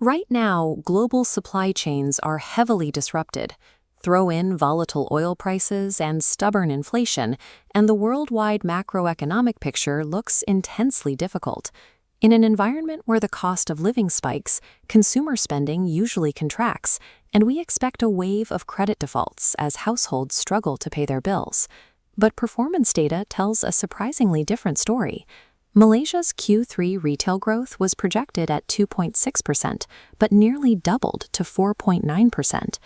Right now, global supply chains are heavily disrupted. Throw in volatile oil prices and stubborn inflation, and the worldwide macroeconomic picture looks intensely difficult. In an environment where the cost of living spikes, consumer spending usually contracts, and we expect a wave of credit defaults as households struggle to pay their bills. But performance data tells a surprisingly different story. Malaysia's Q3 retail growth was projected at 2.6%, but nearly doubled to 4.9%.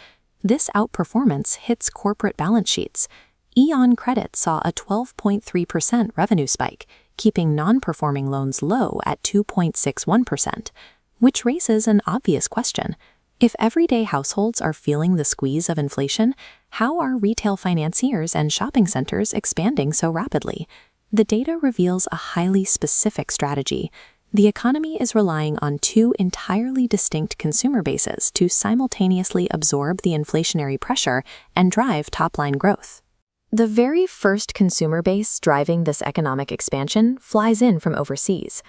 This outperformance hits corporate balance sheets. AEON Credit saw a 12.3% revenue spike, keeping non-performing loans low at 2.61%, which raises an obvious question. If everyday households are feeling the squeeze of inflation, how are retail financiers and shopping centers expanding so rapidly? The data reveals a highly specific strategy. The economy is relying on two entirely distinct consumer bases to simultaneously absorb the inflationary pressure and drive top-line growth. The very first consumer base driving this economic expansion flies in from overseas.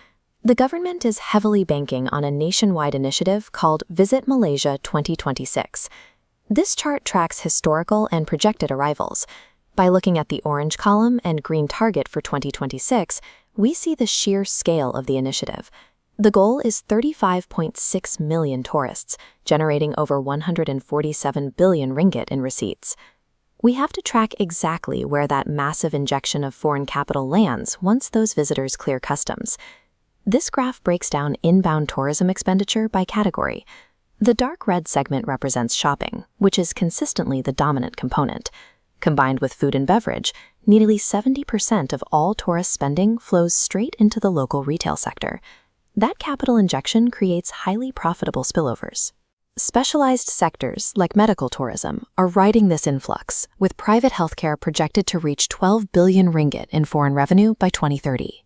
The government is heavily banking on a nationwide initiative called Visit Malaysia 2026. This chart tracks historical and projected arrivals. By looking at the orange column and green target for 2026, we see the sheer scale of the initiative. The goal is 35.6 million tourists, generating over 147 billion ringgit in receipts. We have to track exactly where that massive injection of foreign capital lands once those visitors clear customs. This graph breaks down inbound tourism expenditure by category. The dark red segment represents shopping, which is consistently the dominant component. Combined with food and beverage, nearly 70% of all tourist spending flows straight into the local retail sector. That capital injection creates highly profitable spillovers. Specialized sectors, like medical tourism, are riding this influx, with private healthcare projected to reach 12 billion ringgit in foreign revenue by 2030.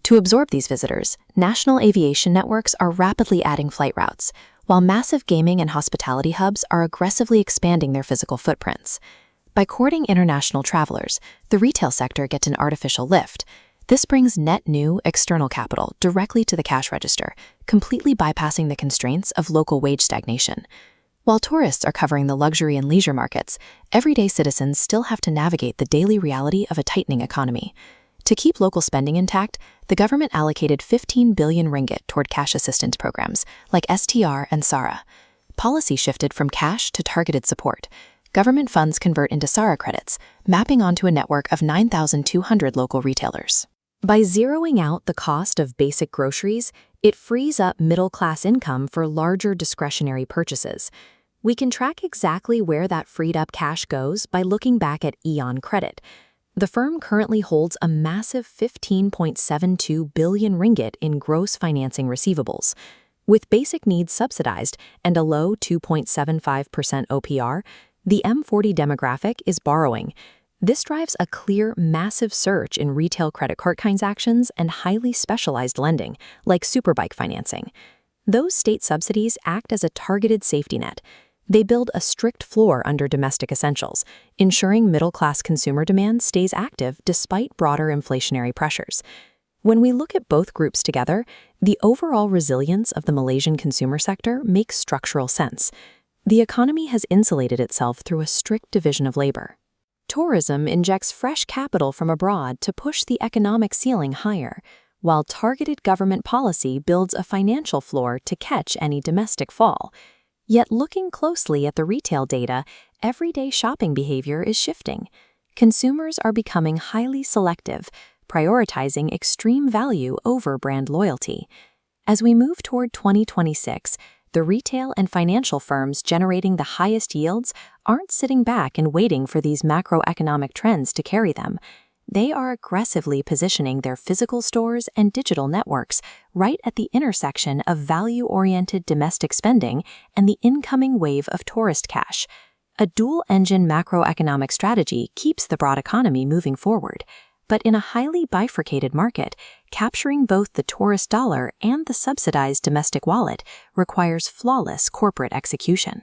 To absorb these visitors, national aviation networks are rapidly adding flight routes, while massive gaming and hospitality hubs are aggressively expanding their physical footprints. By courting international travelers, the retail sector gets an artificial lift. This brings net new external capital directly to the cash register, completely bypassing the constraints of local wage stagnation. While tourists are covering the luxury and leisure markets, everyday citizens still have to navigate the daily reality of a tightening economy. To keep local spending intact, the government allocated 15 billion ringgit toward cash assistance programs like STR and SARA. Policy shifted from cash to targeted support. Government funds convert into SARA credits, mapping onto a network of 9,200 local retailers. By zeroing out the cost of basic groceries, it frees up middle-class income for larger discretionary purchases. We can track exactly where that freed-up cash goes by looking back at AEON Credit. The firm currently holds a massive 15.72 billion ringgit in gross financing receivables. With basic needs subsidized and a low 2.75% OPR, the M40 demographic is borrowing. This drives a clear, massive surge in retail credit card transactions and highly specialized lending, like superbike financing. Those state subsidies act as a targeted safety net. They build a strict floor under domestic essentials, ensuring middle-class consumer demand stays active despite broader inflationary pressures. When we look at both groups together, the overall resilience of the Malaysian consumer sector makes structural sense. The economy has insulated itself through a strict division of labor. Tourism injects fresh capital from abroad to push the economic ceiling higher, while targeted government policy builds a financial floor to catch any domestic fall. Yet looking closely at the retail data, everyday shopping behavior is shifting. Consumers are becoming highly selective, prioritizing extreme value over brand loyalty. As we move toward 2026, the retail and financial firms generating the highest yields aren't sitting back and waiting for these macroeconomic trends to carry them. They are aggressively positioning their physical stores and digital networks right at the intersection of value-oriented domestic spending and the incoming wave of tourist cash. A dual-engine macroeconomic strategy keeps the broad economy moving forward. But in a highly bifurcated market, capturing both the tourist dollar and the subsidized domestic wallet requires flawless corporate execution.